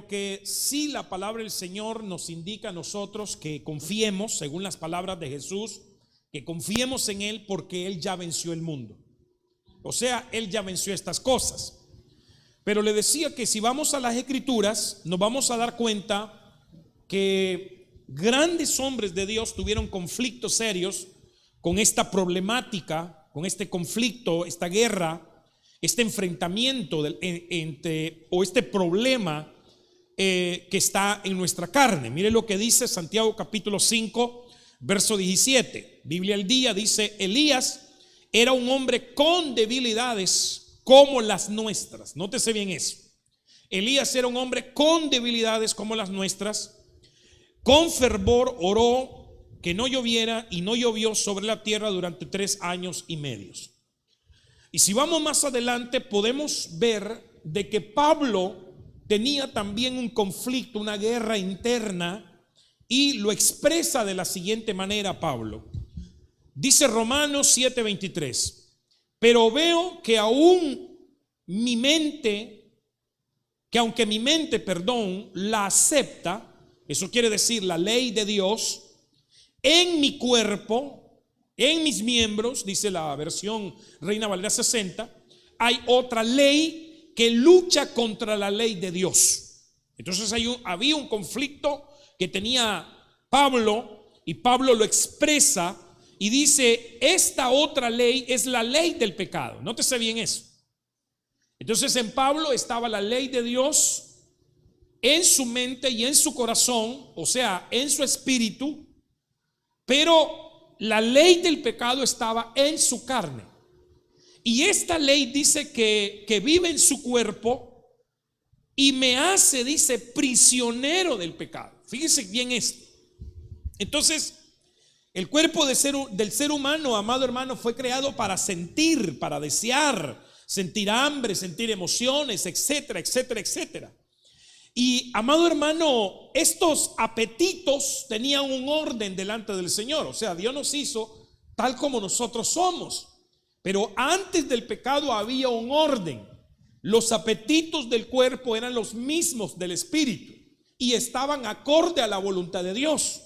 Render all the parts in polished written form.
pero que sí la palabra del Señor nos indica a nosotros que confiemos, según las palabras de Jesús, que confiemos en Él porque Él ya venció el mundo. O sea, Él ya venció estas cosas. Pero le decía que si vamos a las Escrituras, nos vamos a dar cuenta que grandes hombres de Dios tuvieron conflictos serios con esta problemática, con este conflicto, esta guerra, este enfrentamiento o este problema que está en nuestra carne. Mire lo que dice Santiago capítulo 5, verso 17. Biblia al día dice: Elías era un hombre con debilidades como las nuestras. Nótese bien eso. Elías era un hombre con debilidades como las nuestras. Con fervor oró que no lloviera, y no llovió sobre la tierra durante 3 años y medio. Y si vamos más adelante, podemos ver de que Pablo tenía también un conflicto, una guerra interna, y lo expresa de la siguiente manera Pablo. Dice Romanos 7:23: pero veo que aunque mi mente, la acepta, eso quiere decir la ley de Dios, en mi cuerpo, en mis miembros, dice la versión Reina Valera 60, hay otra ley que lucha contra la ley de Dios. Entonces había un conflicto que tenía Pablo, y Pablo lo expresa y dice: esta otra ley es la ley del pecado. Nótese bien eso. Entonces en Pablo estaba la ley de Dios en su mente y en su corazón, o sea, en su espíritu, pero la ley del pecado estaba en su carne. Y esta ley dice que vive en su cuerpo y me hace, dice, prisionero del pecado. Fíjese bien esto. Entonces, el cuerpo del ser humano, amado hermano, fue creado para sentir, para desear, sentir hambre, sentir emociones, etcétera, etcétera, etcétera. Y, amado hermano, estos apetitos tenían un orden delante del Señor. O sea, Dios nos hizo tal como nosotros somos. Pero antes del pecado había un orden. Los apetitos del cuerpo eran los mismos del espíritu y estaban acorde a la voluntad de Dios.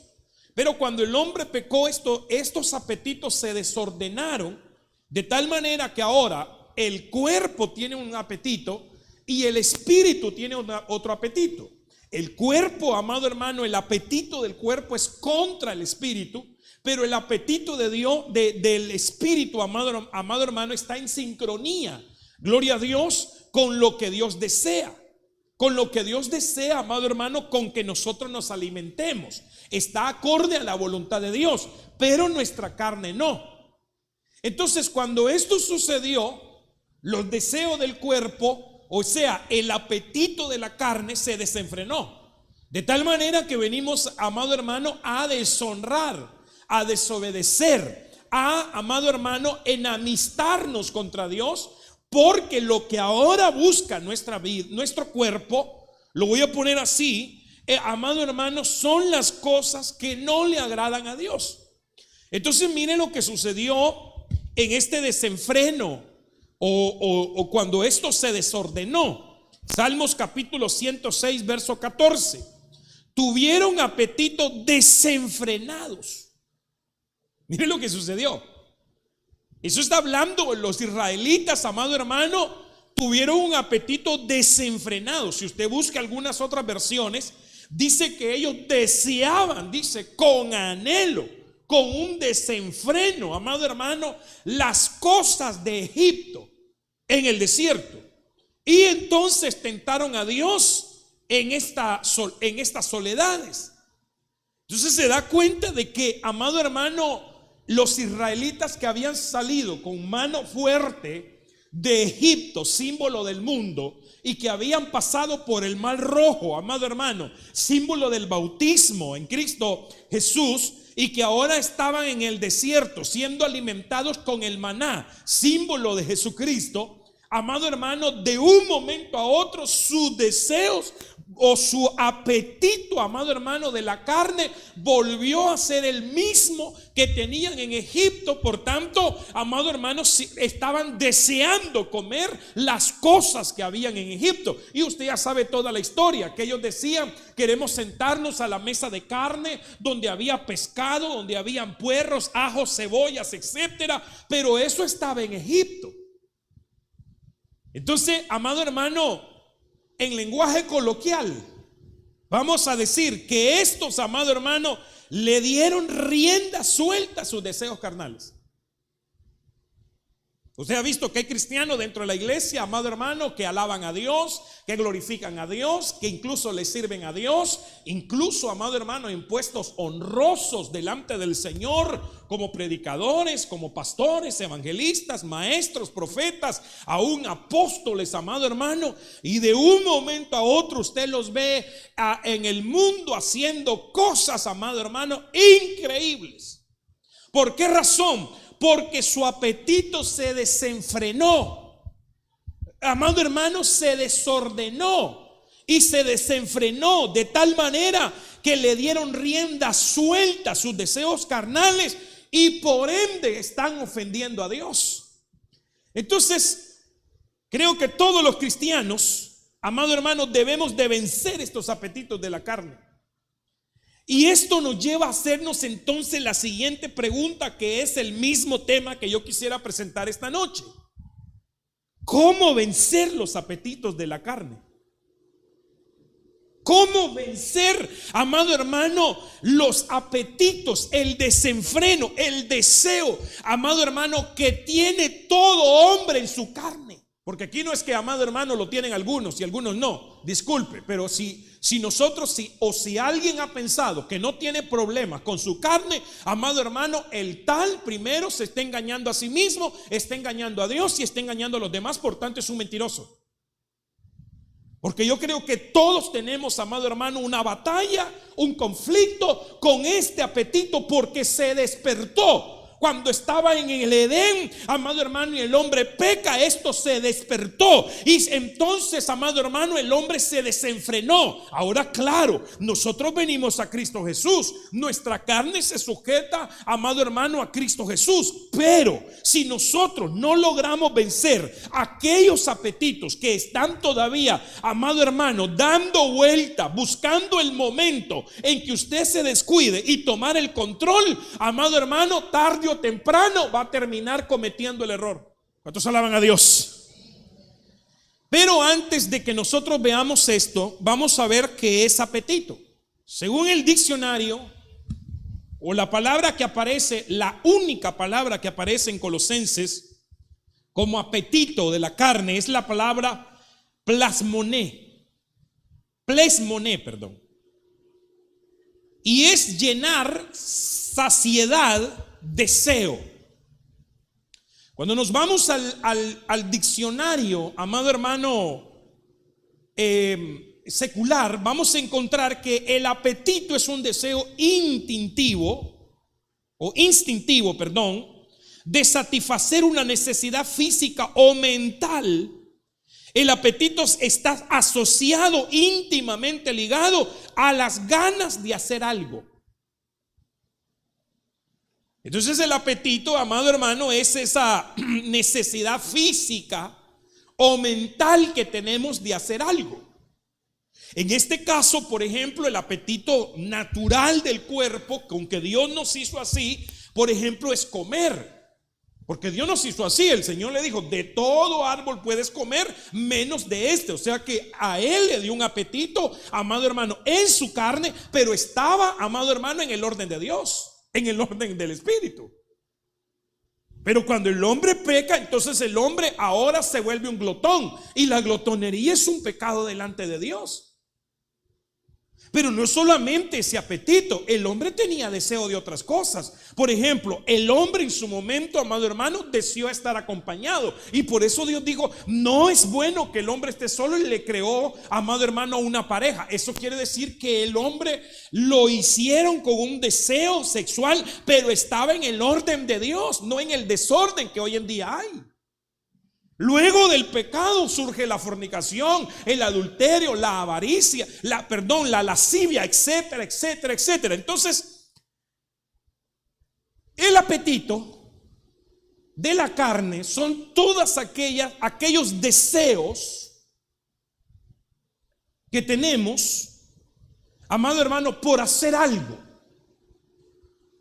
Pero cuando el hombre pecó, estos apetitos se desordenaron de tal manera que ahora el cuerpo tiene un apetito y el espíritu tiene otro apetito. El cuerpo, amado hermano, el apetito del cuerpo es contra el espíritu, pero el apetito de Dios, del espíritu, amado hermano, está en sincronía, gloria a Dios, con lo que Dios desea. Con lo que Dios desea, amado hermano, con que nosotros nos alimentemos. Está acorde a la voluntad de Dios, pero nuestra carne no. Entonces, cuando esto sucedió, los deseos del cuerpo, o sea, el apetito de la carne, se desenfrenó. De tal manera que venimos, amado hermano, a deshonrar, a desobedecer, amado hermano, enamistarnos contra Dios, porque lo que ahora busca nuestra vida, nuestro cuerpo, lo voy a poner así, amado hermano, son las cosas que no le agradan a Dios. Entonces miren lo que sucedió en este desenfreno o cuando esto se desordenó. Salmos capítulo 106 verso 14: tuvieron apetito desenfrenados. Miren lo que sucedió. Eso está hablando, los israelitas, amado hermano, tuvieron un apetito desenfrenado. Si usted busca algunas otras versiones, dice que ellos deseaban, dice, con anhelo, con un desenfreno, amado hermano, las cosas de Egipto en el desierto. Y entonces tentaron a Dios en estas soledades. Entonces se da cuenta de que, amado hermano, los israelitas que habían salido con mano fuerte de Egipto, símbolo del mundo, y que habían pasado por el Mar Rojo, amado hermano, símbolo del bautismo en Cristo Jesús, y que ahora estaban en el desierto siendo alimentados con el maná, símbolo de Jesucristo. amado hermano, de un momento a otro sus deseos o su apetito, amado hermano, de la carne volvió a ser el mismo que tenían en Egipto. Por tanto, amado hermano, estaban deseando comer las cosas que habían en Egipto. Y usted ya sabe toda la historia, que ellos decían: queremos sentarnos a la mesa de carne donde había pescado, donde habían puerros, ajos, cebollas, etcétera. Pero eso estaba en Egipto. Entonces, amado hermano, en lenguaje coloquial, vamos a decir que estos, amado hermano, le dieron rienda suelta a sus deseos carnales. Usted ha visto que hay cristianos dentro de la iglesia, amado hermano, que alaban a Dios, que glorifican a Dios, que incluso le sirven a Dios, incluso, amado hermano, en puestos honrosos delante del Señor, como predicadores, como pastores, evangelistas, maestros, profetas, aún apóstoles, amado hermano. Y de un momento a otro usted los ve en el mundo haciendo cosas, amado hermano, increíbles. ¿Por qué razón? Porque su apetito se desenfrenó, amado hermano, se desordenó y se desenfrenó de tal manera que le dieron rienda suelta a sus deseos carnales y por ende están ofendiendo a Dios. Entonces, creo que todos los cristianos, amado hermano, debemos de vencer estos apetitos de la carne. Y esto nos lleva a hacernos entonces la siguiente pregunta, que es el mismo tema que yo quisiera presentar esta noche: ¿cómo vencer los apetitos de la carne? ¿Cómo vencer, amado hermano, los apetitos, el desenfreno, el deseo, amado hermano, que tiene todo hombre en su carne? Porque aquí no es que, amado hermano, lo tienen algunos y algunos no. Disculpe, pero si nosotros, si alguien ha pensado que no tiene problemas con su carne, amado hermano, el tal primero se está engañando a sí mismo, está engañando a Dios y está engañando a los demás. Por tanto, es un mentiroso. Porque yo creo que todos tenemos, amado hermano, una batalla, un conflicto con este apetito, porque se despertó. Cuando estaba en el Edén, amado hermano, y el hombre peca, esto se despertó. Y entonces, amado hermano, el hombre se desenfrenó. Ahora, claro, nosotros venimos a Cristo Jesús. Nuestra carne se sujeta, amado hermano, a Cristo Jesús. Pero si nosotros no logramos vencer aquellos apetitos que están todavía, amado hermano, dando vuelta, buscando el momento en que usted se descuide y tomar el control, amado hermano, tarde o temprano va a terminar cometiendo el error. ¿Cuántos alaban a Dios? Pero antes de que nosotros veamos esto, vamos a ver qué es apetito. Según el diccionario, o la palabra que aparece, la única palabra que aparece en Colosenses como apetito de la carne es la palabra plasmoné, perdón. Y es llenar, saciedad, deseo. Cuando nos vamos al diccionario, amado hermano, secular, vamos a encontrar que el apetito es un deseo instintivo, de satisfacer una necesidad física o mental. El apetito está asociado, íntimamente ligado a las ganas de hacer algo. Entonces el apetito, amado hermano, es esa necesidad física o mental que tenemos de hacer algo. En este caso, por ejemplo, el apetito natural del cuerpo, con que Dios nos hizo así, por ejemplo, es comer. Porque Dios nos hizo así. El Señor le dijo: de todo árbol puedes comer, menos de este. O sea que a él le dio un apetito, amado hermano, en su carne, pero estaba, amado hermano, en el orden de Dios, en el orden del Espíritu. Pero cuando el hombre peca, entonces el hombre ahora se vuelve un glotón. Y la glotonería es un pecado delante de Dios. Pero no solamente ese apetito, el hombre tenía deseo de otras cosas. Por ejemplo, el hombre en su momento, amado hermano, deseó estar acompañado. Y por eso Dios dijo: no es bueno que el hombre esté solo, y le creó, amado hermano, una pareja. Eso quiere decir que el hombre lo hicieron con un deseo sexual, pero estaba en el orden de Dios, no en el desorden que hoy en día hay. Luego del pecado surge la fornicación, el adulterio, la avaricia, la lascivia, etcétera, etcétera, etcétera. Entonces, el apetito de la carne son todas aquellos deseos que tenemos, amado hermano, por hacer algo.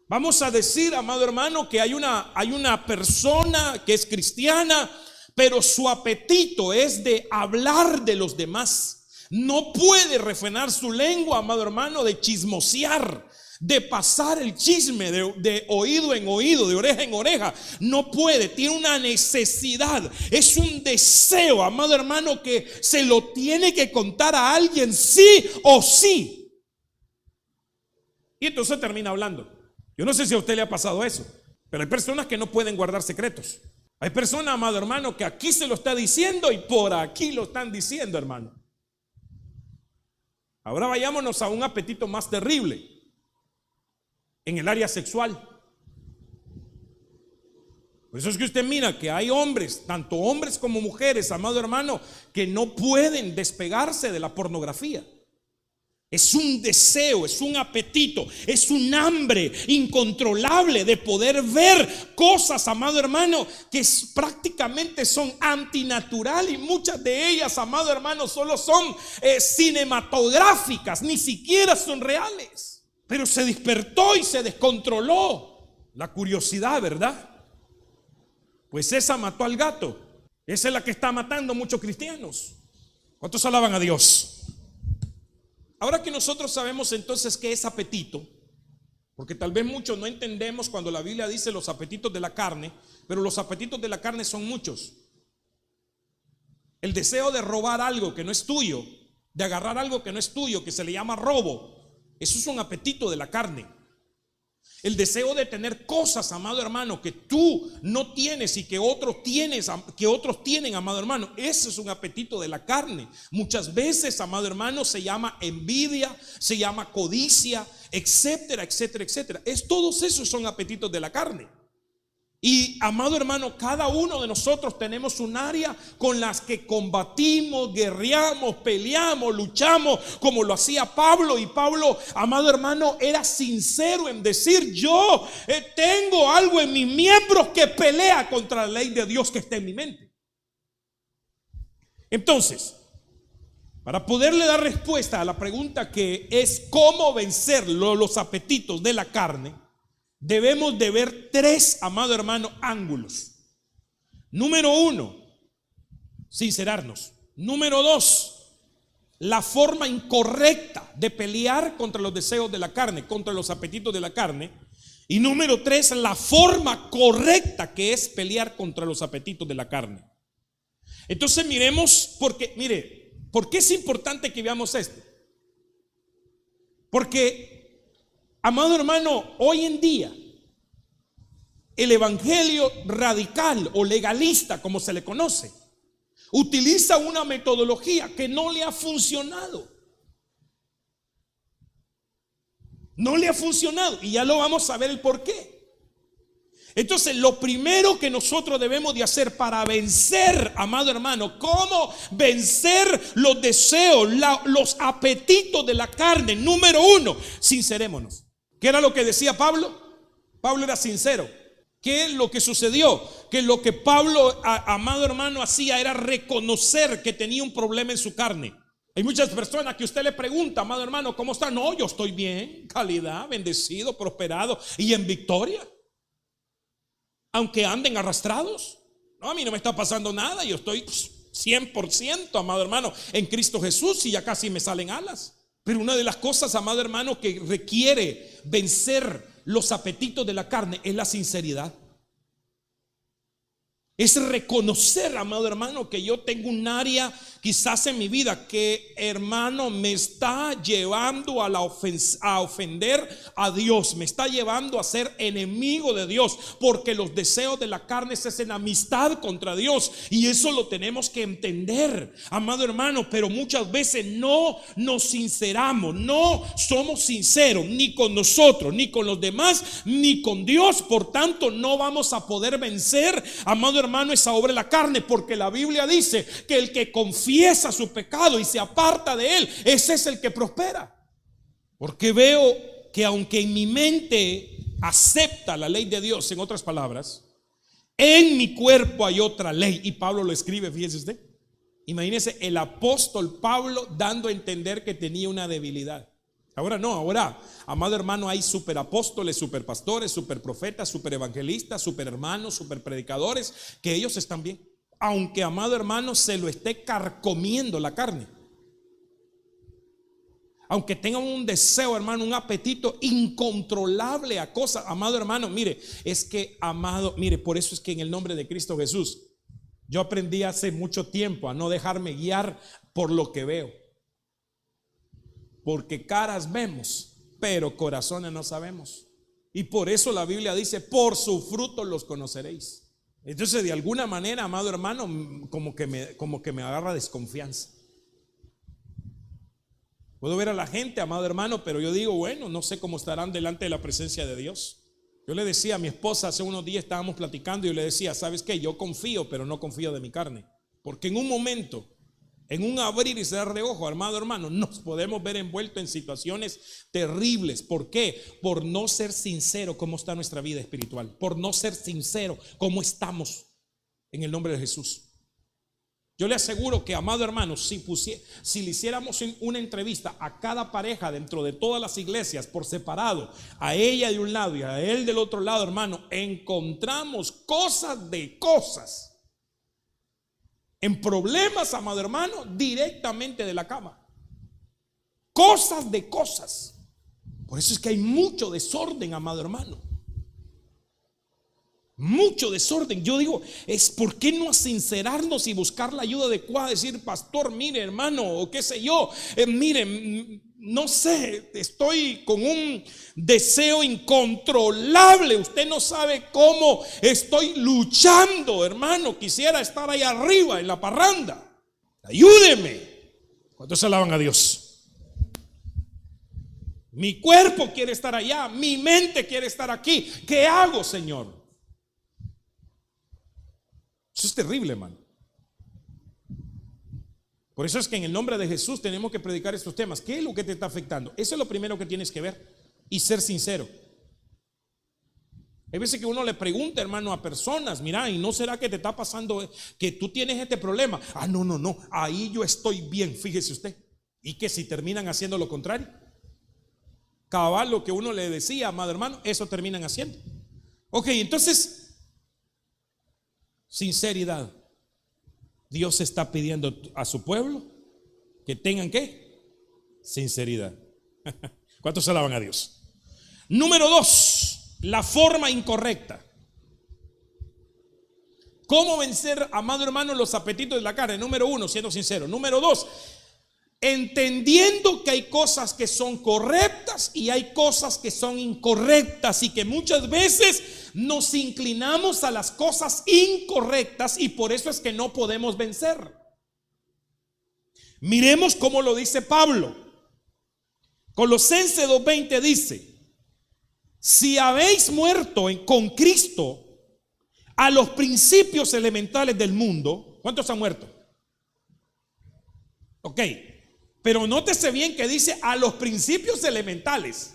Vamos a decir, amado hermano, que hay una persona que es cristiana, pero su apetito es de hablar de los demás. No puede refrenar su lengua, amado hermano, de chismosear, de pasar el chisme de oído en oído, de oreja en oreja. No puede, tiene una necesidad, es un deseo, amado hermano, que se lo tiene que contar a alguien sí o sí. Y entonces termina hablando. Yo no sé si a usted le ha pasado eso, pero hay personas que no pueden guardar secretos. Hay personas, amado hermano, que aquí se lo está diciendo y por aquí lo están diciendo, hermano. Ahora vayámonos a un apetito más terrible en el área sexual. Por eso es que usted mira que hay hombres, tanto hombres como mujeres, amado hermano, que no pueden despegarse de la pornografía. Es un deseo, es un apetito, es un hambre incontrolable de poder ver cosas, amado hermano, que prácticamente son antinatural, y muchas de ellas, amado hermano, solo son cinematográficas, ni siquiera son reales. Pero se despertó y se descontroló la curiosidad, ¿verdad? Pues esa mató al gato. Esa es la que está matando a muchos cristianos. ¿Cuántos alaban a Dios? Ahora que nosotros sabemos entonces qué es apetito, porque tal vez muchos no entendemos cuando la Biblia dice los apetitos de la carne, pero los apetitos de la carne son muchos. El deseo de robar algo que no es tuyo, de agarrar algo que no es tuyo, que se le llama robo, eso es un apetito de la carne. El deseo de tener cosas, amado hermano, que tú no tienes y que otros tienen, amado hermano, ese es un apetito de la carne. Muchas veces, amado hermano, se llama envidia, se llama codicia, etcétera, etcétera, etcétera. Todos esos son apetitos de la carne. Y, amado hermano, cada uno de nosotros tenemos un área con las que combatimos, guerreamos, peleamos, luchamos, como lo hacía Pablo. Y Pablo, amado hermano, era sincero en decir: yo tengo algo en mis miembros que pelea contra la ley de Dios que está en mi mente. Entonces, para poderle dar respuesta a la pregunta que es cómo vencer los apetitos de la carne, debemos de ver tres, amado hermano, ángulos. Número uno, sincerarnos. Número dos, la forma incorrecta de pelear contra los deseos de la carne, contra los apetitos de la carne. Y número tres, la forma correcta que es pelear contra los apetitos de la carne. Entonces miremos, ¿por qué es importante que veamos esto? Porque, amado hermano, hoy en día el evangelio radical o legalista, como se le conoce, utiliza una metodología que no le ha funcionado. No le ha funcionado, y ya lo vamos a ver el por qué. Entonces, lo primero que nosotros debemos de hacer para vencer, amado hermano, ¿cómo vencer los deseos, los apetitos de la carne? Número uno, sincerémonos. ¿Qué era lo que decía Pablo? Pablo era sincero. ¿Qué es lo que sucedió? Que lo que Pablo, amado hermano, hacía era reconocer que tenía un problema en su carne. Hay muchas personas que usted le pregunta: amado hermano, ¿cómo está? No, yo estoy bien, calidad, bendecido, prosperado y en victoria. Aunque anden arrastrados, no, a mí no me está pasando nada, yo estoy 100%, amado hermano, en Cristo Jesús, y ya casi me salen alas. Pero una de las cosas, amado hermano, que requiere vencer los apetitos de la carne es la sinceridad. Es reconocer, amado hermano, que yo tengo un área quizás en mi vida que, hermano, me está llevando a a ofender a Dios, me está llevando a ser enemigo de Dios, porque los deseos de la carne se hacen amistad contra Dios, y eso lo tenemos que entender, amado hermano. Pero muchas veces no nos sinceramos, no somos sinceros ni con nosotros, ni con los demás, ni con Dios. Por tanto, no vamos a poder vencer, amado hermano, esa obra de la carne, porque la Biblia dice que el que confiesa su pecado y se aparta de él, ese es el que prospera. Porque veo que aunque en mi mente acepta la ley de Dios, en otras palabras, en mi cuerpo hay otra ley. Y Pablo lo escribe, fíjese usted. Imagínese el apóstol Pablo dando a entender que tenía una debilidad. Ahora no, ahora, amado hermano, hay superapóstoles, superpastores, superprofetas, superevangelistas, superhermanos, superpredicadores, que ellos están bien, aunque, amado hermano, se lo esté carcomiendo la carne, aunque tengan un deseo, hermano, un apetito incontrolable a cosas. Amado hermano, mire, es que, amado, mire, por eso es que en el nombre de Cristo Jesús, yo aprendí hace mucho tiempo a no dejarme guiar por lo que veo, porque caras vemos, pero corazones no sabemos. Y por eso la Biblia dice: por su fruto los conoceréis. Entonces, de alguna manera, amado hermano, como que me agarra desconfianza. Puedo ver a la gente, amado hermano, pero yo digo, bueno, no sé cómo estarán delante de la presencia de Dios. Yo le decía a mi esposa, hace unos días estábamos platicando, y yo le decía: ¿sabes qué? Yo confío, pero no confío de mi carne. Porque en un momento, en un abrir y cerrar de ojos, amado hermano, nos podemos ver envueltos en situaciones terribles. ¿Por qué? Por no ser sincero cómo está nuestra vida espiritual, por no ser sincero cómo estamos en el nombre de Jesús. Yo le aseguro que, amado hermano, si le hiciéramos una entrevista a cada pareja dentro de todas las iglesias por separado, a ella de un lado y a él del otro lado, hermano, encontramos cosas de cosas. En problemas, amado hermano, directamente de la cama. Cosas de cosas. Por eso es que hay mucho desorden, amado hermano. Mucho desorden. Yo digo, es por qué no sincerarnos y buscar la ayuda adecuada. Decir: pastor, mire, hermano, o qué sé yo, mire, no sé, estoy con un deseo incontrolable. Usted no sabe cómo estoy luchando, hermano. Quisiera estar ahí arriba en la parranda. Ayúdeme. ¿Cuántos alaban a Dios? Mi cuerpo quiere estar allá, mi mente quiere estar aquí. ¿Qué hago, Señor? Eso es terrible, hermano. Por eso es que en el nombre de Jesús tenemos que predicar estos temas. ¿Qué es lo que te está afectando? Eso es lo primero que tienes que ver y ser sincero. Hay veces que uno le pregunta, hermano, a personas: mira, ¿y no será que te está pasando que tú tienes este problema? Ah, no, ahí yo estoy bien, fíjese usted. Y que si terminan haciendo lo contrario, cabal lo que uno le decía, amado hermano, eso terminan haciendo. Ok, entonces, sinceridad. Dios está pidiendo a su pueblo que tengan ¿qué? Sinceridad. ¿Cuántos alaban a Dios? Número 2, la forma incorrecta. ¿Cómo vencer, amado hermano, los apetitos de la carne? Número 1, siendo sincero. Número 2, entendiendo que hay cosas que son correctas y hay cosas que son incorrectas, y que muchas veces nos inclinamos a las cosas incorrectas, y por eso es que no podemos vencer. Miremos cómo lo dice Pablo. Colosenses 2:20 dice: si habéis muerto con Cristo a los principios elementales del mundo. ¿Cuántos han muerto? Ok, pero nótese bien que dice a los principios elementales.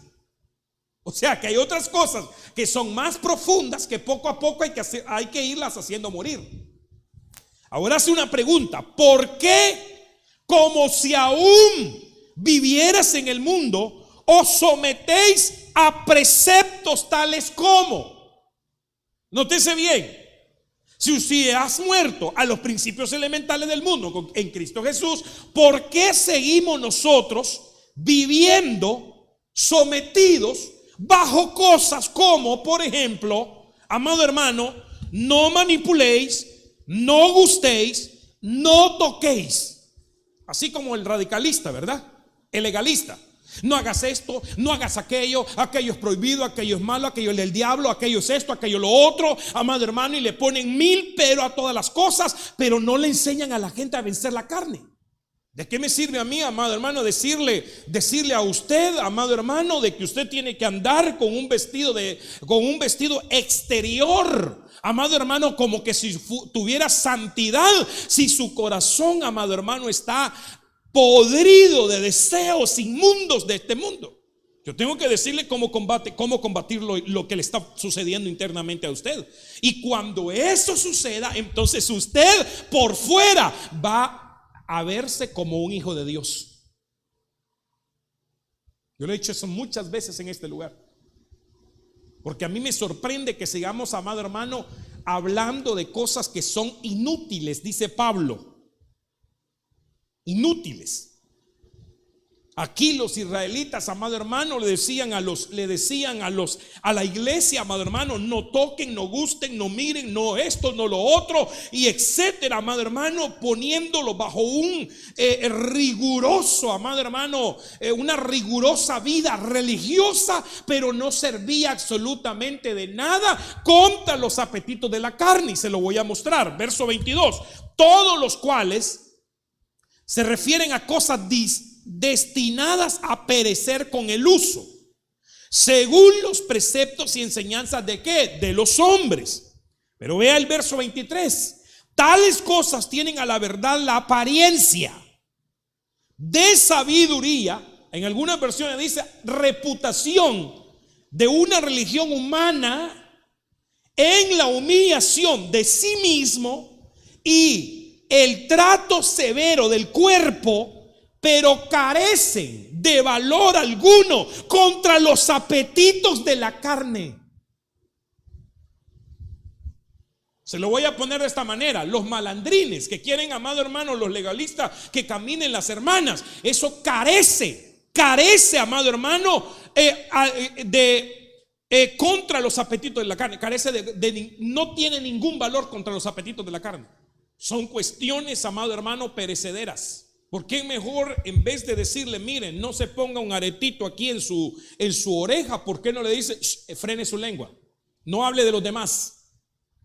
O sea que hay otras cosas que son más profundas, que poco a poco hay que irlas haciendo morir. Ahora hace una pregunta: ¿por qué, como si aún vivieras en el mundo, os sometéis a preceptos tales como? Nótese bien: si has muerto a los principios elementales del mundo en Cristo Jesús, ¿por qué seguimos nosotros viviendo sometidos bajo cosas como, por ejemplo, amado hermano, no manipuléis, no gustéis, no toquéis? Así como el radicalista, ¿verdad? El legalista. No hagas esto, no hagas aquello, aquello es prohibido, aquello es malo, aquello es del diablo, aquello es esto, aquello lo otro, amado hermano, y le ponen 1000 pero a todas las cosas, pero no le enseñan a la gente a vencer la carne. ¿De qué me sirve a mí, amado hermano, decirle a usted, amado hermano, de que usted tiene que andar con un vestido exterior, amado hermano, como que si tuviera santidad, si su corazón, amado hermano, está podrido de deseos inmundos de este mundo? Yo tengo que decirle cómo combatir lo que le está sucediendo internamente a usted. Y cuando eso suceda, entonces usted por fuera va a verse como un hijo de Dios. Yo le he dicho eso muchas veces en este lugar, porque a mí me sorprende que sigamos, amado hermano, hablando de cosas que son inútiles, dice Pablo. Inútiles. Aquí los israelitas, amado hermano, le decían a la iglesia, amado hermano, no toquen, no gusten, no miren, no esto, no lo otro, y etcétera, amado hermano, poniéndolo bajo un riguroso, amado hermano, una rigurosa vida religiosa, pero no servía absolutamente de nada contra los apetitos de la carne. Y se lo voy a mostrar, verso 22. Todos los cuales se refieren a cosas destinadas a perecer con el uso, según los preceptos y enseñanzas ¿de qué? De los hombres. Pero vea el verso 23. Tales cosas tienen a la verdad la apariencia de sabiduría, en algunas versiones dice reputación de una religión humana, en la humillación de sí mismo y el trato severo del cuerpo, pero carecen de valor alguno contra los apetitos de la carne. Se lo voy a poner de esta manera: los malandrines que quieren, amado hermano, los legalistas que caminen las hermanas, eso carece, amado hermano, contra los apetitos de la carne. Carece no tiene ningún valor contra los apetitos de la carne. Son cuestiones, amado hermano, perecederas. ¿Por qué mejor, en vez de decirle, miren, no se ponga un aretito aquí en su oreja, por qué no le dice, frene su lengua, no hable de los demás?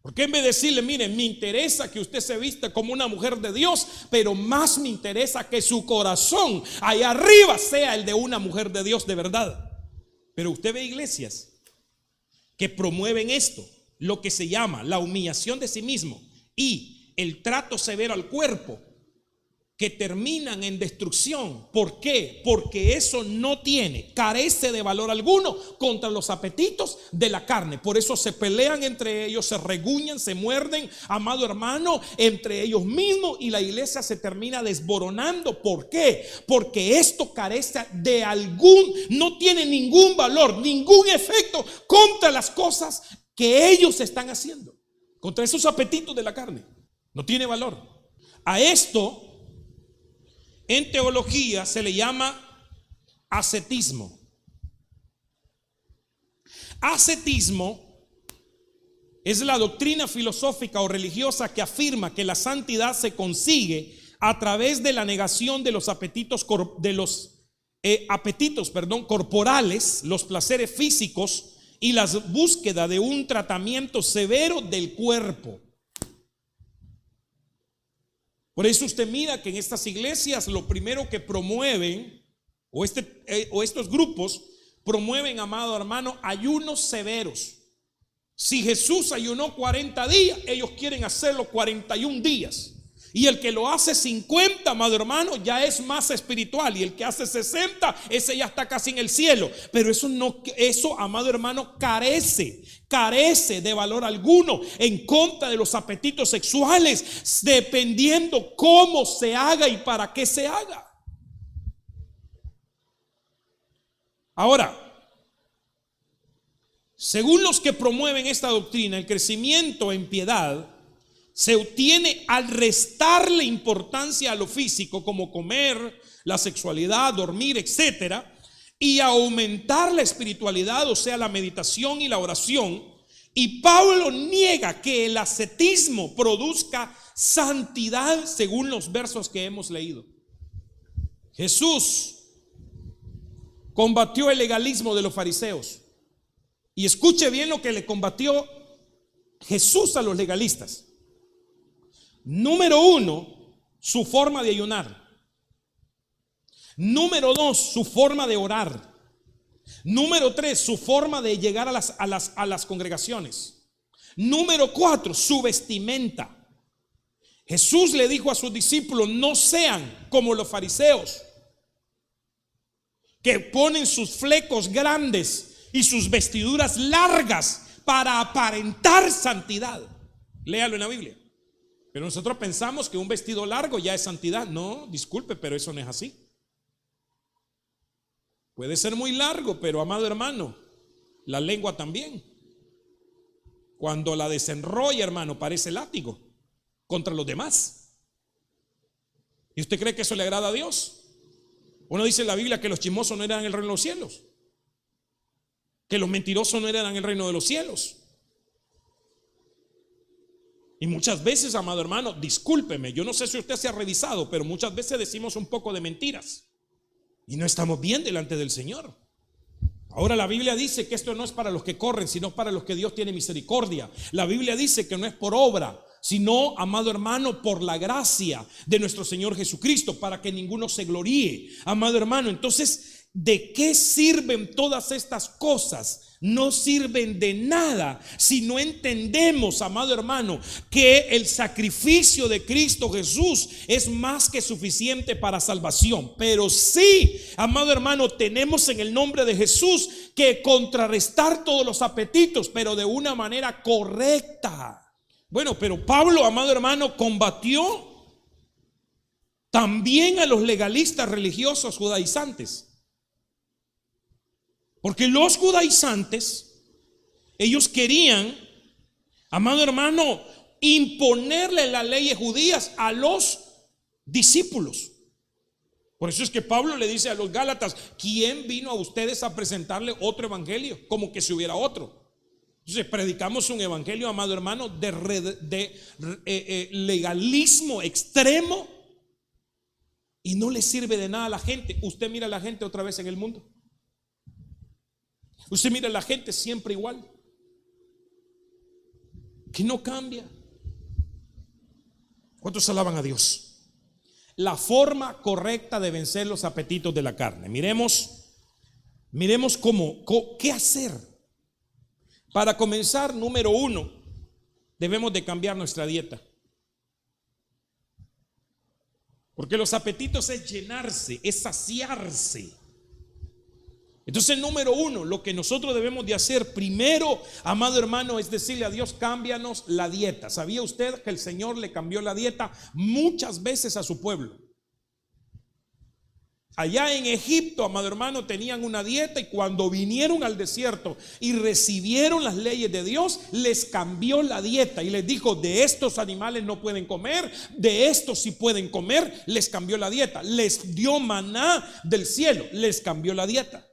¿Por qué en vez de decirle, miren, me interesa que usted se vista como una mujer de Dios, pero más me interesa que su corazón allá arriba sea el de una mujer de Dios de verdad? Pero usted ve iglesias que promueven esto, lo que se llama la humillación de sí mismo y el trato severo al cuerpo, que terminan en destrucción. ¿Por qué? Porque eso carece de valor alguno contra los apetitos de la carne. Por eso se pelean entre ellos, se reguñan, se muerden, amado hermano, entre ellos mismos, y la iglesia se termina desboronando. ¿Por qué? Porque esto carece no tiene ningún valor, ningún efecto contra las cosas que ellos están haciendo, contra esos apetitos de la carne. No tiene valor. A esto en teología se le llama ascetismo. Ascetismo es la doctrina filosófica o religiosa que afirma que la santidad se consigue a través de la negación de los apetitos corporales, los placeres físicos y la búsqueda de un tratamiento severo del cuerpo. Por eso usted mira que en estas iglesias lo primero que promueven, o estos grupos promueven, amado hermano, ayunos severos. Si Jesús ayunó 40 días, ellos quieren hacerlo 41 días. Y el que lo hace 50, amado hermano, ya es más espiritual. Y el que hace 60, ese ya está casi en el cielo. Pero eso, amado hermano, carece de valor alguno en contra de los apetitos sexuales, dependiendo cómo se haga y para qué se haga. Ahora, según los que promueven esta doctrina, el crecimiento en piedad se obtiene al restarle importancia a lo físico, como comer, la sexualidad, dormir, etcétera, y aumentar la espiritualidad, o sea, la meditación y la oración. Y Pablo niega que el ascetismo produzca santidad según los versos que hemos leído. Jesús combatió el legalismo de los fariseos. Y escuche bien lo que le combatió Jesús a los legalistas. Número 1, su forma de ayunar. Número 2, su forma de orar. Número 3, su forma de llegar a las congregaciones. Número 4, su vestimenta. Jesús le dijo a sus discípulos: no sean como los fariseos, que ponen sus flecos grandes y sus vestiduras largas para aparentar santidad. Léalo en la Biblia. Pero nosotros pensamos que un vestido largo ya es santidad. No, disculpe, pero eso no es así. Puede ser muy largo, pero amado hermano, la lengua también. Cuando la desenrolla, hermano, parece látigo contra los demás. ¿Y usted cree que eso le agrada a Dios? Uno dice en la Biblia que los chismosos no eran el reino de los cielos, que los mentirosos no eran el reino de los cielos. Y muchas veces, amado hermano, discúlpeme, yo no sé si usted se ha revisado, pero muchas veces decimos un poco de mentiras y no estamos bien delante del Señor. Ahora la Biblia dice que esto no es para los que corren, sino para los que Dios tiene misericordia. La Biblia dice que no es por obra, sino, amado hermano, por la gracia de nuestro Señor Jesucristo, para que ninguno se gloríe. Amado hermano, entonces, ¿de qué sirven todas estas cosas? No sirven de nada si no entendemos, amado hermano, que el sacrificio de Cristo Jesús es más que suficiente para salvación. Pero sí, amado hermano, tenemos en el nombre de Jesús que contrarrestar todos los apetitos, pero de una manera correcta. Bueno, pero Pablo, amado hermano, combatió también a los legalistas religiosos judaizantes. Porque los judaizantes, ellos querían, amado hermano, imponerle las leyes judías a los discípulos. Por eso es que Pablo le dice a los Gálatas: ¿quién vino a ustedes a presentarle otro evangelio? Como que si hubiera otro. Entonces predicamos un evangelio, amado hermano, de legalismo extremo, y no le sirve de nada a la gente. Usted mira a la gente otra vez en el mundo. Usted mira a la gente siempre igual, que no cambia. ¿Cuántos alaban a Dios? La forma correcta de vencer los apetitos de la carne. Miremos qué hacer. Para comenzar, número 1, debemos de cambiar nuestra dieta. Porque los apetitos es llenarse, es saciarse. Entonces, número 1, lo que nosotros debemos de hacer primero, amado hermano, es decirle a Dios: cámbianos la dieta. ¿Sabía usted que el Señor le cambió la dieta muchas veces a su pueblo? Allá en Egipto, amado hermano, tenían una dieta, y cuando vinieron al desierto y recibieron las leyes de Dios, les cambió la dieta y les dijo: de estos animales no pueden comer, de estos sí pueden comer. Les cambió la dieta, les dio maná del cielo, les cambió la dieta.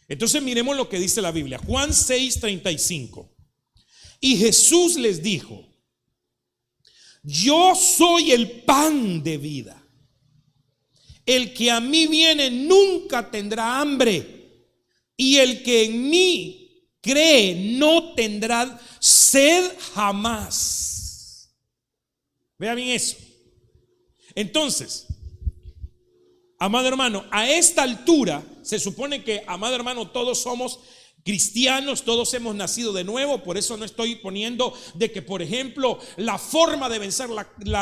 Entonces miremos lo que dice la Biblia, Juan 6:35. Y Jesús les dijo: yo soy el pan de vida. El que a mí viene nunca tendrá hambre, y el que en mí cree no tendrá sed jamás. Vea bien eso. Entonces, amado hermano, a esta altura se supone que, amado hermano, todos somos cristianos, todos hemos nacido de nuevo. Por eso no estoy poniendo de que, por ejemplo, la forma de vencer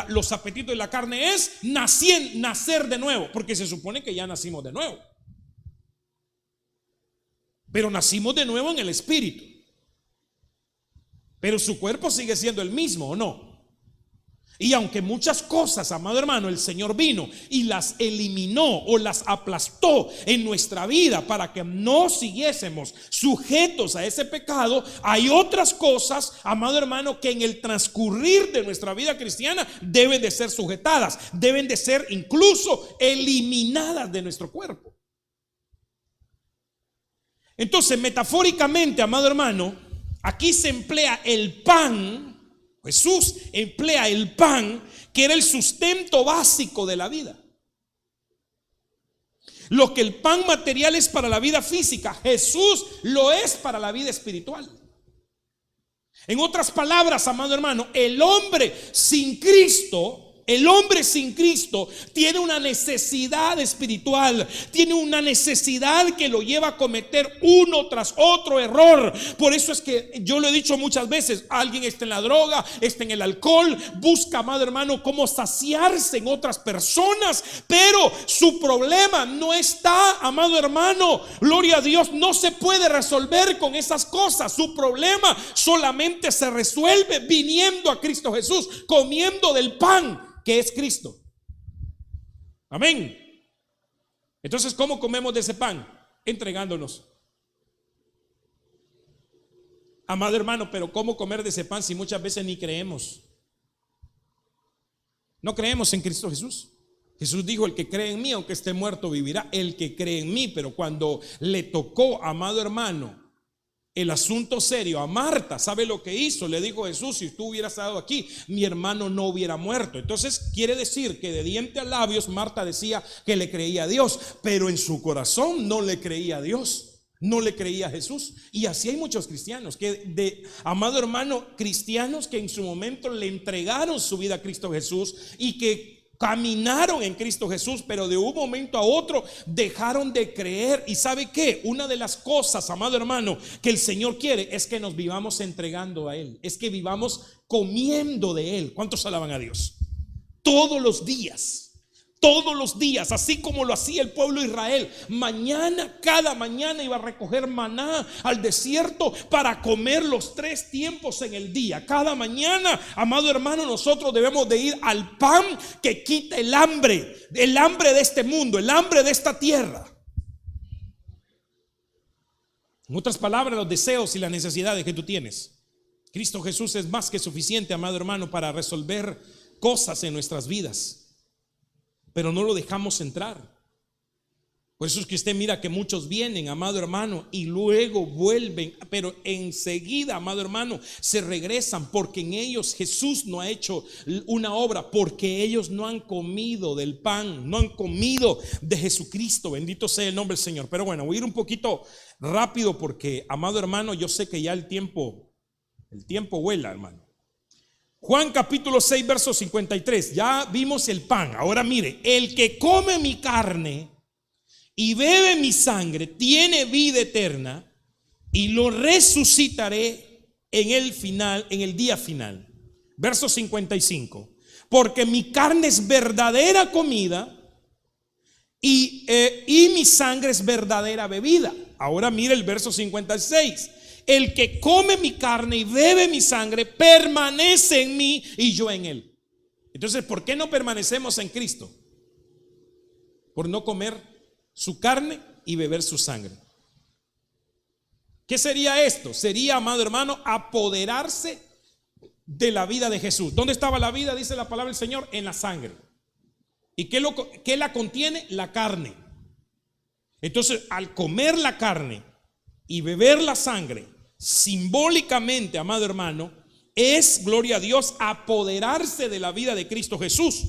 los apetitos de la carne es nacer de nuevo, porque se supone que ya nacimos de nuevo. Pero nacimos de nuevo en el espíritu. Pero su cuerpo sigue siendo el mismo, ¿o no? Y aunque muchas cosas, amado hermano, el Señor vino y las eliminó o las aplastó en nuestra vida para que no siguiésemos sujetos a ese pecado, hay otras cosas, amado hermano, que en el transcurrir de nuestra vida cristiana deben de ser sujetadas, deben de ser incluso eliminadas de nuestro cuerpo. Entonces, metafóricamente, amado hermano, aquí se emplea el pan. Jesús emplea el pan, que era el sustento básico de la vida. Lo que el pan material es para la vida física, Jesús lo es para la vida espiritual. En otras palabras, amado hermano, el hombre sin Cristo tiene una necesidad espiritual, tiene una necesidad que lo lleva a cometer uno tras otro error. Por eso es que yo lo he dicho muchas veces, alguien está en la droga, está en el alcohol, busca, amado hermano, cómo saciarse en otras personas, pero su problema no está, amado hermano, gloria a Dios, no se puede resolver con esas cosas. Su problema solamente se resuelve viniendo a Cristo Jesús, comiendo del pan que es Cristo. Amén. Entonces, ¿cómo comemos de ese pan? Entregándonos. Amado hermano, pero ¿cómo comer de ese pan si muchas veces ni creemos? No creemos en Cristo Jesús. Jesús dijo: el que cree en mí, aunque esté muerto, vivirá. El que cree en mí. Pero cuando le tocó, amado hermano, el asunto serio a Marta, ¿sabe lo que hizo? Le dijo Jesús: si tú hubieras estado aquí, mi hermano no hubiera muerto. Entonces quiere decir que de diente a labios Marta decía que le creía a Dios, pero en su corazón no le creía a Dios, no le creía a Jesús. Y así hay muchos cristianos amado hermano, cristianos que en su momento le entregaron su vida a Cristo Jesús y que caminaron en Cristo Jesús, pero de un momento a otro dejaron de creer. Y ¿sabe qué? Una de las cosas, amado hermano, que el Señor quiere es que nos vivamos entregando a Él, es que vivamos comiendo de Él. ¿Cuántos alaban a Dios? Todos los días, así como lo hacía el pueblo de Israel. Cada mañana iba a recoger maná al desierto para comer los 3 tiempos en el día. Cada mañana, amado hermano, nosotros debemos de ir al pan que quita el hambre de este mundo, el hambre de esta tierra. En otras palabras, los deseos y las necesidades que tú tienes. Cristo Jesús es más que suficiente, amado hermano, para resolver cosas en nuestras vidas, pero no lo dejamos entrar. Por eso es que usted mira que muchos vienen, amado hermano, y luego vuelven, pero enseguida, amado hermano, se regresan, porque en ellos Jesús no ha hecho una obra, porque ellos no han comido del pan, no han comido de Jesucristo. Bendito sea el nombre del Señor. Pero bueno, voy a ir un poquito rápido porque, amado hermano, yo sé que ya el tiempo vuela, hermano. Juan capítulo 6 verso 53. Ya vimos el pan. Ahora mire: el que come mi carne y bebe mi sangre tiene vida eterna, y lo resucitaré en el día final. Verso 55. Porque mi carne es verdadera comida y mi sangre es verdadera bebida. Ahora mire el verso 56. El que come mi carne y bebe mi sangre permanece en mí y yo en él. Entonces, ¿por qué no permanecemos en Cristo? Por no comer su carne y beber su sangre. ¿Qué sería esto? Sería, amado hermano, apoderarse de la vida de Jesús. ¿Dónde estaba la vida? Dice la palabra del Señor: en la sangre. ¿Y qué la contiene? La carne. Entonces, al comer la carne y beber la sangre, simbólicamente, amado hermano, es, gloria a Dios, apoderarse de la vida de Cristo Jesús.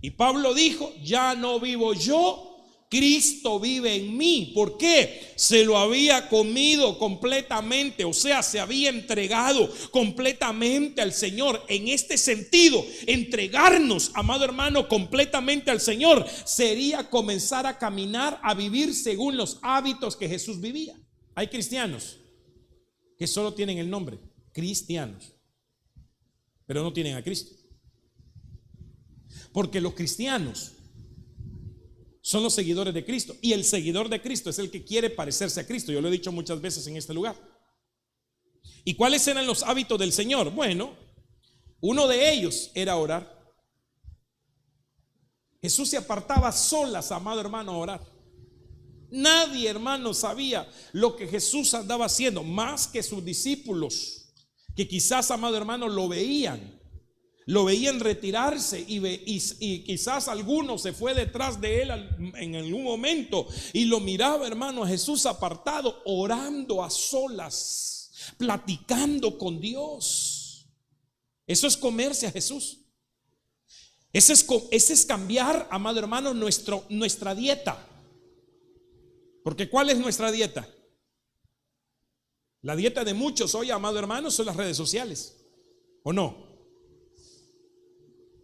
Y Pablo dijo: ya no vivo yo, Cristo vive en mí. ¿Por qué? Se lo había comido completamente, o sea, se había entregado completamente al Señor. En este sentido, entregarnos, amado hermano, completamente al Señor sería comenzar a caminar, a vivir según los hábitos que Jesús vivía. Hay cristianos que solo tienen el nombre, cristianos, pero no tienen a Cristo. Porque los cristianos son los seguidores de Cristo, y el seguidor de Cristo es el que quiere parecerse a Cristo. Yo lo he dicho muchas veces en este lugar. ¿Y cuáles eran los hábitos del Señor? Bueno, uno de ellos era orar. Jesús se apartaba solas, amado hermano, a orar. Nadie, hermano, sabía lo que Jesús andaba haciendo, más que sus discípulos, que quizás, amado hermano, lo veían retirarse, y quizás alguno se fue detrás de él en algún momento y lo miraba, hermano, a Jesús apartado, orando a solas, platicando con Dios. Eso es comerse a Ese es cambiar, amado hermano, nuestra dieta. Porque ¿cuál es nuestra dieta? La dieta de muchos hoy, amado hermano, son las redes sociales. ¿O no?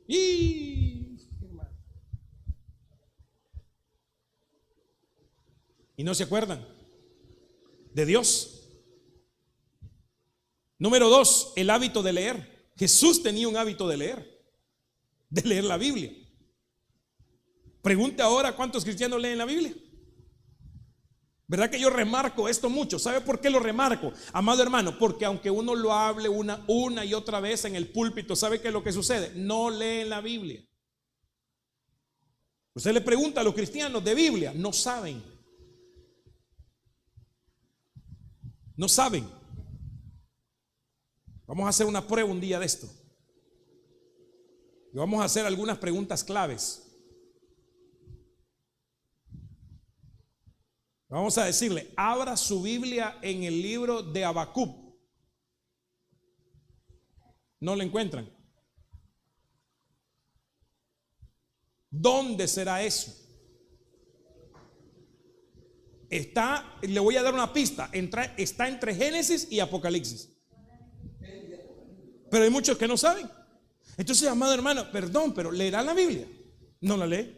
Y no se acuerdan de Dios. Número 2, el hábito de leer. Jesús tenía un hábito de leer la Biblia. Pregunte ahora cuántos cristianos leen la Biblia. ¿Verdad que yo remarco esto mucho? ¿Sabe por qué lo remarco, amado hermano? Porque aunque uno lo hable una y otra vez en el púlpito, ¿sabe qué es lo que sucede? No leen la Biblia. Usted le pregunta a los cristianos de Biblia, no saben. No saben. Vamos a hacer una prueba un día de esto. Y vamos a hacer algunas preguntas claves. Vamos a decirle, abra su Biblia en el libro de Habacuc. No lo encuentran. ¿Dónde será eso? Le voy a dar una pista, está entre Génesis y Apocalipsis. Pero hay muchos que no saben. Entonces, amado hermano, perdón, pero ¿leerá la Biblia? No la lee.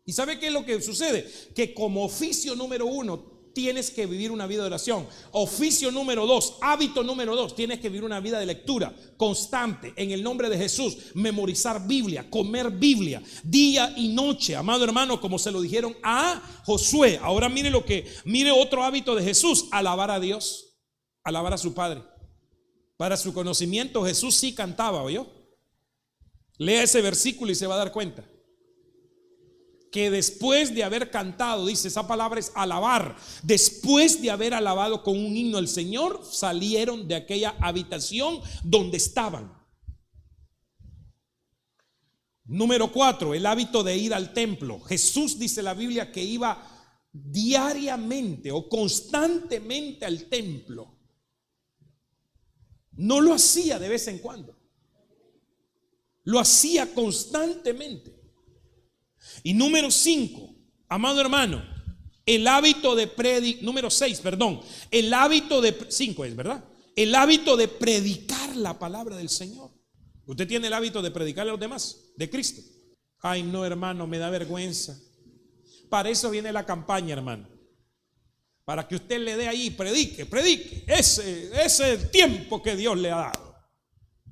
¿Y sabe qué es lo que sucede? Que como oficio número 1 tienes que vivir una vida de oración. Oficio número 2, hábito número 2, tienes que vivir una vida de lectura constante en el nombre de Jesús. Memorizar Biblia, comer Biblia día y noche, amado hermano, como se lo dijeron a Josué. Ahora mire otro hábito de Jesús: alabar a Dios, alabar a su Padre. Para su conocimiento, Jesús sí cantaba, ¿oyó? Lea ese versículo y se va a dar cuenta que después de haber cantado, dice, esa palabra es alabar, después de haber alabado con un himno al Señor, salieron de aquella habitación donde estaban. Número 4, el hábito de ir al templo. Jesús, dice la Biblia, que iba diariamente o constantemente al templo. No lo hacía de vez en cuando, lo hacía constantemente. Y número 5, amado hermano, el hábito de número 6, perdón, el hábito de 5 es, ¿verdad? El hábito de predicar la palabra del Señor. ¿Usted tiene el hábito de predicarle a los demás de Cristo? Ay, no, hermano, me da vergüenza. Para eso viene la campaña, hermano. Para que usted le dé ahí, predique. Ese es el tiempo que Dios le ha dado.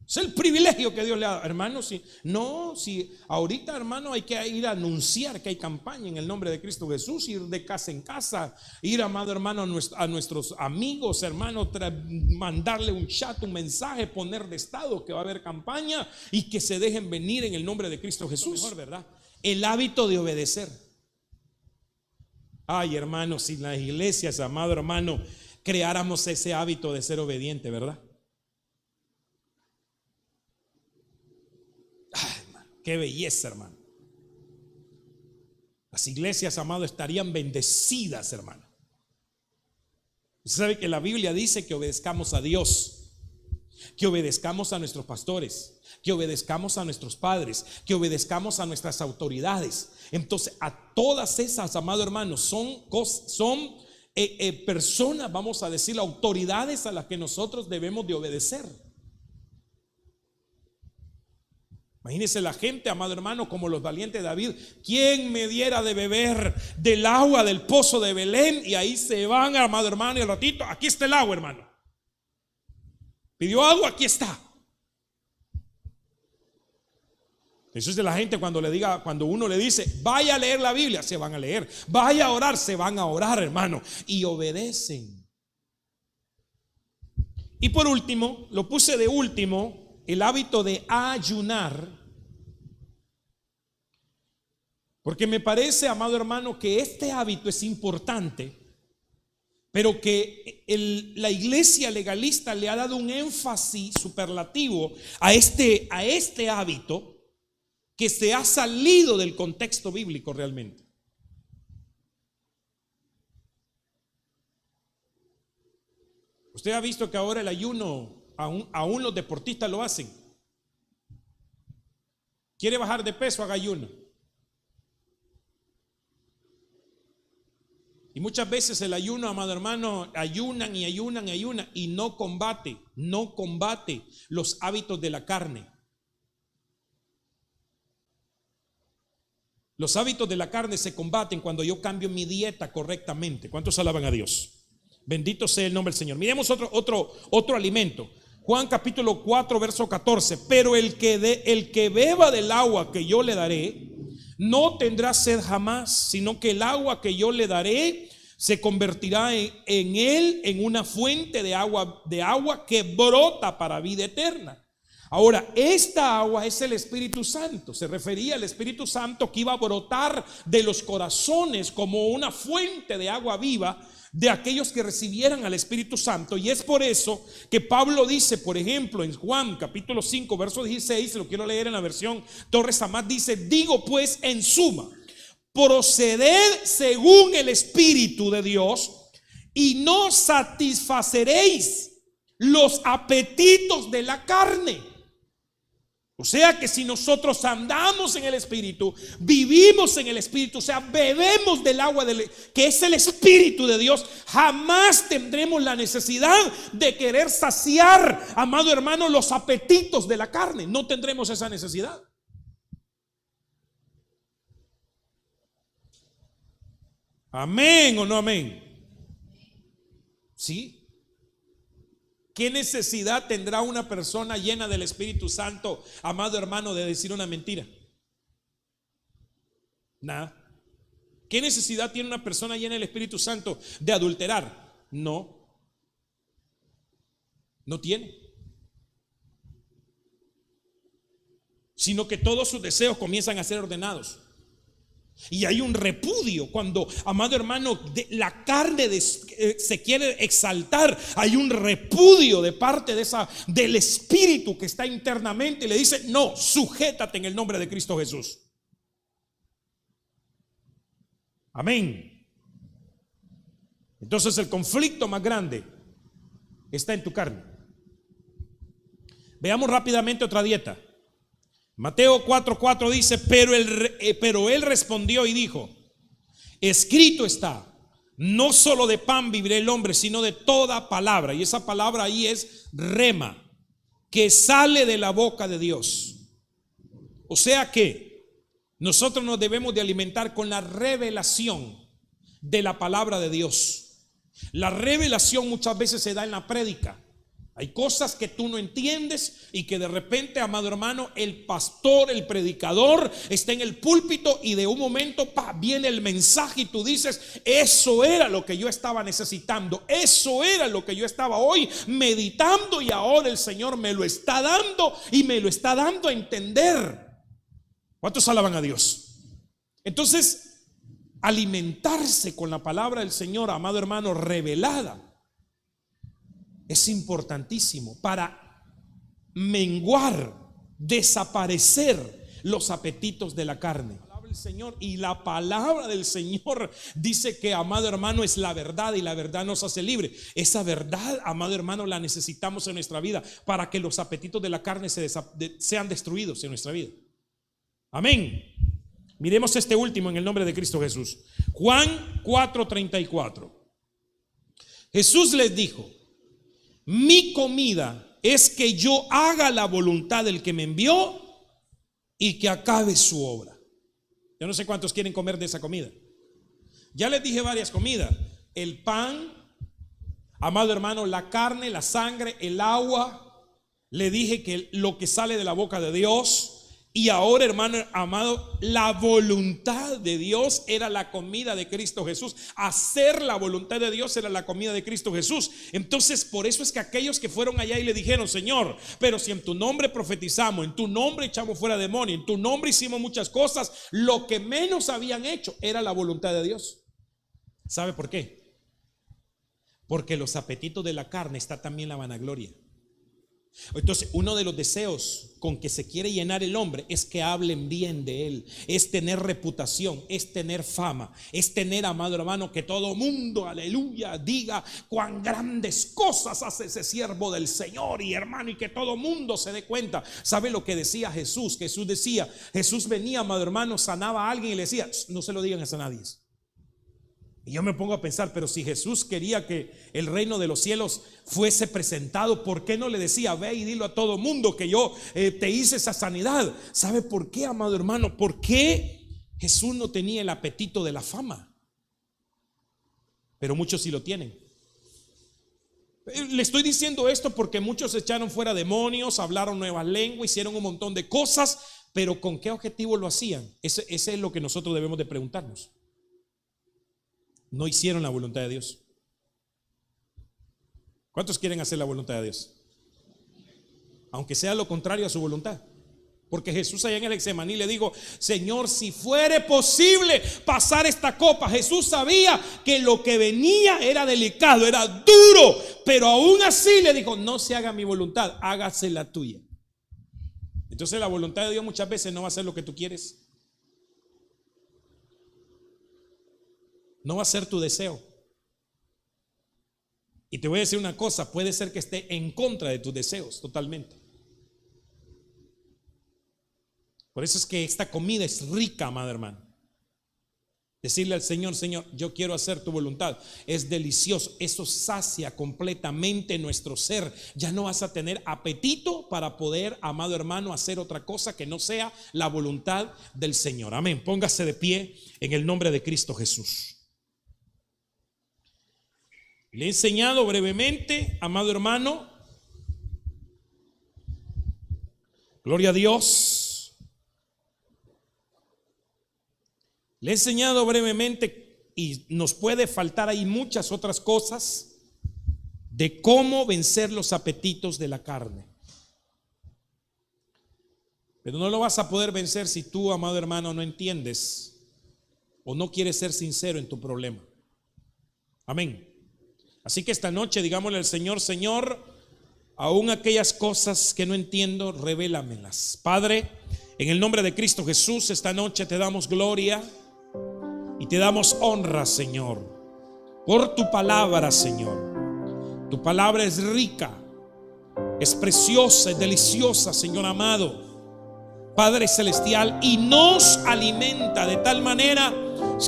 Es el privilegio que Dios le ha dado. Hermano, si ahorita, hermano, hay que ir a anunciar que hay campaña en el nombre de Cristo Jesús, ir de casa en casa, ir, amado hermano, a nuestros amigos, hermano, mandarle un chat, un mensaje, poner de estado que va a haber campaña y que se dejen venir en el nombre de Cristo Jesús. Mejor, ¿verdad? El hábito de obedecer. Ay, hermano, si las iglesias, amado hermano, creáramos ese hábito de ser obediente, ¿verdad? Ay, hermano, qué belleza, hermano. Las iglesias, amado, estarían bendecidas, hermano. Usted sabe que la Biblia dice que obedezcamos a Dios, que obedezcamos a nuestros pastores, que obedezcamos a nuestros padres, que obedezcamos a nuestras autoridades. Entonces, a todas esas, amado hermano, son personas, vamos a decir, autoridades a las que nosotros debemos de obedecer. Imagínense la gente, amado hermano, como los valientes de David. ¿Quién me diera de beber del agua del pozo de Belén? Y ahí se van, amado hermano, y al ratito, aquí está el agua, hermano. Pidió agua, aquí está. Eso es de la gente cuando uno le dice, vaya a leer la Biblia, se van a leer. Vaya a orar, se van a orar, hermano. Y obedecen. Y por último, lo puse de último, el hábito de ayunar. Porque me parece, amado hermano, que este hábito es importante, pero que la iglesia legalista le ha dado un énfasis superlativo a este hábito que se ha salido del contexto bíblico realmente. Usted ha visto que ahora el ayuno, aún los deportistas lo hacen. ¿Quiere bajar de peso? Haga ayuno. Y muchas veces el ayuno, amado hermano, ayunan y no combate los hábitos de la carne. Los hábitos de la carne se combaten cuando yo cambio mi dieta correctamente. ¿Cuántos alaban a Dios? Bendito sea el nombre del Señor. Miremos otro alimento. Juan capítulo 4 verso 14. Pero el que beba del agua que yo le daré no tendrá sed jamás, sino que el agua que yo le daré se convertirá en él en una fuente de agua que brota para vida eterna. Ahora, esta agua es el Espíritu Santo. Se refería al Espíritu Santo que iba a brotar de los corazones como una fuente de agua viva de aquellos que recibieran al Espíritu Santo. Y es por eso que Pablo dice, por ejemplo, en Juan capítulo 5 verso 16, lo quiero leer en la versión Torres Amat, dice: digo pues en suma, proceded según el Espíritu de Dios y no satisfaceréis los apetitos de la carne. O sea que si nosotros andamos en el Espíritu, vivimos en el Espíritu, o sea, bebemos del agua que es el Espíritu de Dios, jamás tendremos la necesidad de querer saciar, amado hermano, los apetitos de la carne. No tendremos esa necesidad. Amén o no amén. ¿Sí? ¿Qué necesidad tendrá una persona llena del Espíritu Santo, amado hermano, de decir una mentira? Nada. ¿Qué necesidad tiene una persona llena del Espíritu Santo de adulterar? No. No tiene. Sino que todos sus deseos comienzan a ser ordenados. Y hay un repudio cuando, amado hermano, la carne se quiere exaltar. Hay un repudio de parte del espíritu que está internamente y le dice: no, sujétate en el nombre de Cristo Jesús. Amén. Entonces el conflicto más grande está en tu carne. Veamos rápidamente otra dieta. Mateo 4:4 dice: pero él respondió y dijo: escrito está, no solo de pan vivirá el hombre, sino de toda palabra. Y esa palabra ahí es rema, que sale de la boca de Dios. O sea que nosotros nos debemos de alimentar con la revelación de la palabra de Dios. La revelación muchas veces se da en la prédica. Hay cosas que tú no entiendes y que de repente, amado hermano, el pastor, el predicador está en el púlpito y de un momento viene el mensaje y tú dices: eso era lo que yo estaba necesitando, eso era lo que yo estaba hoy meditando y ahora el Señor me lo está dando y me lo está dando a entender. ¿Cuántos alaban a Dios? Entonces, alimentarse con la palabra del Señor, amado hermano, revelada, es importantísimo para menguar, desaparecer los apetitos de la carne. El Señor, y la palabra del Señor dice que, amado hermano, es la verdad y la verdad nos hace libre. Esa verdad, amado hermano, la necesitamos en nuestra vida para que los apetitos de la carne sean destruidos en nuestra vida. Amén. Miremos este último en el nombre de Cristo Jesús. Juan 4:34. Jesús les dijo: mi comida es que yo haga la voluntad del que me envió y que acabe su obra. Yo no sé cuántos quieren comer de esa comida. Ya les dije varias comidas: el pan, amado hermano, la carne, la sangre, el agua. Le dije que lo que sale de la boca de Dios. Y ahora, hermano amado, la voluntad de Dios era la comida de Cristo Jesús. Hacer la voluntad de Dios era la comida de Cristo Jesús. Entonces, por eso es que aquellos que fueron allá y le dijeron: Señor, pero si en tu nombre profetizamos, en tu nombre echamos fuera demonios, en tu nombre hicimos muchas cosas, lo que menos habían hecho era la voluntad de Dios. ¿Sabe por qué? Porque los apetitos de la carne está también la vanagloria. Entonces, uno de los deseos con que se quiere llenar el hombre es que hablen bien de él, es tener reputación, es tener fama, es tener, amado hermano, que todo mundo, aleluya, diga cuán grandes cosas hace ese siervo del Señor, y hermano, y que todo mundo se dé cuenta. ¿Sabe lo que decía Jesús? Jesús venía, amado hermano, sanaba a alguien y le decía: no se lo digan a nadie. Y yo me pongo a pensar, pero si Jesús quería que el reino de los cielos fuese presentado, ¿por qué no le decía, ve y dilo a todo mundo que yo te hice esa sanidad? ¿Sabe por qué, amado hermano? ¿Por qué Jesús no tenía el apetito de la fama? Pero muchos sí lo tienen. Le estoy diciendo esto porque muchos echaron fuera demonios, hablaron nuevas lenguas, hicieron un montón de cosas, pero ¿con qué objetivo lo hacían? Ese es lo que nosotros debemos de preguntarnos. No hicieron la voluntad de Dios. ¿Cuántos quieren hacer la voluntad de Dios? Aunque sea lo contrario a su voluntad. Porque Jesús allá en el Getsemaní le dijo, Señor, si fuere posible pasar esta copa. Jesús sabía que lo que venía era delicado, era duro, pero aún así le dijo, no se haga mi voluntad, hágase la tuya. Entonces la voluntad de Dios muchas veces no va a ser lo que tú quieres. No va a ser tu deseo. Y te voy a decir una cosa, puede ser que esté en contra de tus deseos totalmente. Por eso es que esta comida es rica, amado hermano. Decirle al Señor, Señor, yo quiero hacer tu voluntad, es delicioso. Eso sacia completamente nuestro ser. Ya no vas a tener apetito para poder, amado hermano, hacer otra cosa que no sea la voluntad del Señor. Amén. Póngase de pie en el nombre de Cristo Jesús. Le he enseñado brevemente, amado hermano, gloria a Dios. Le he enseñado brevemente, y nos puede faltar ahí muchas otras cosas, de cómo vencer los apetitos de la carne. Pero no lo vas a poder vencer si tú, amado hermano, no entiendes o no quieres ser sincero en tu problema. Amén. Así que esta noche digámosle al Señor, Señor, aún aquellas cosas que no entiendo, revélamelas. Padre, en el nombre de Cristo Jesús, esta noche te damos gloria y te damos honra, Señor, por tu palabra, Señor. Tu palabra es rica, es preciosa, es deliciosa, Señor amado, Padre celestial, y nos alimenta de tal manera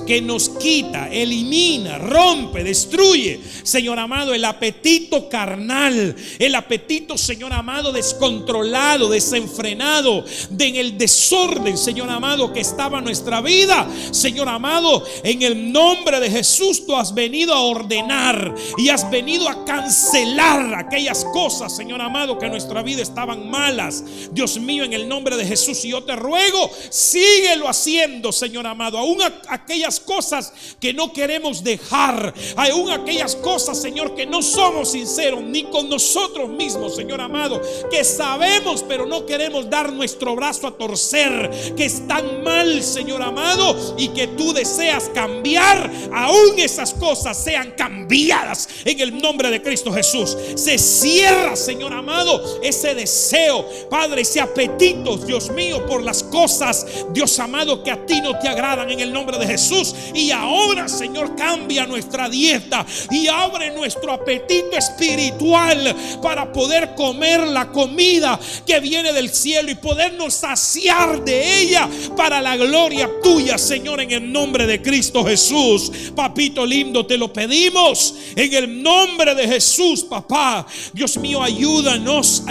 que nos quita, elimina, rompe, destruye, Señor amado, el apetito carnal, el apetito, Señor amado, descontrolado, desenfrenado, en el desorden, Señor amado, que estaba en nuestra vida. Señor amado, en el nombre de Jesús tú has venido a ordenar y has venido a cancelar aquellas cosas, Señor amado, que en nuestra vida estaban malas. Dios mío, en el nombre de Jesús, y yo te ruego, síguelo haciendo, Señor amado, aún aquellas cosas que no queremos dejar, aún aquellas cosas, Señor, que no somos sinceros ni con nosotros mismos, Señor amado, que sabemos pero no queremos dar nuestro brazo a torcer, que están mal, Señor amado, y que tú deseas cambiar. Aún esas cosas sean cambiadas en el nombre de Cristo Jesús. Se cierra, Señor amado, ese deseo, Padre, ese apetito, Dios mío, por las cosas, Dios amado, que a ti no te agradan, en el nombre de Jesús. Y ahora, Señor, cambia nuestra dieta y abre nuestro apetito espiritual para poder comer la comida que viene del cielo y podernos saciar de ella para la gloria tuya, Señor, en el nombre de Cristo Jesús. Papito lindo, te lo pedimos en el nombre de Jesús, papá. Dios mío, ayúdanos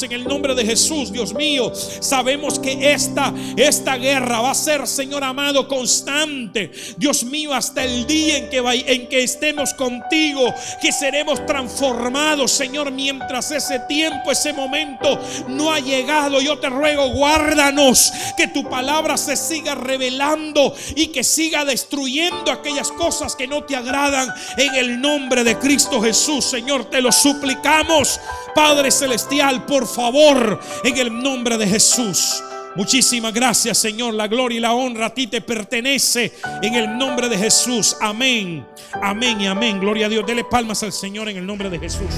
en el nombre de Jesús, Dios mío. Sabemos que esta guerra va a ser, Señor amado, constante, Dios mío, hasta el día en que estemos contigo, que seremos transformados, Señor. Mientras ese tiempo, ese momento no ha llegado, yo te ruego, guárdanos, que tu palabra se siga revelando y que siga destruyendo aquellas cosas que no te agradan, en el nombre de Cristo Jesús, Señor, te lo suplicamos, Padre celestial, por favor, en el nombre de Jesús. Muchísimas gracias, Señor. La gloria y la honra a ti te pertenece, en el nombre de Jesús. Amén, amén y amén. Gloria a Dios. Dele palmas al Señor en el nombre de Jesús.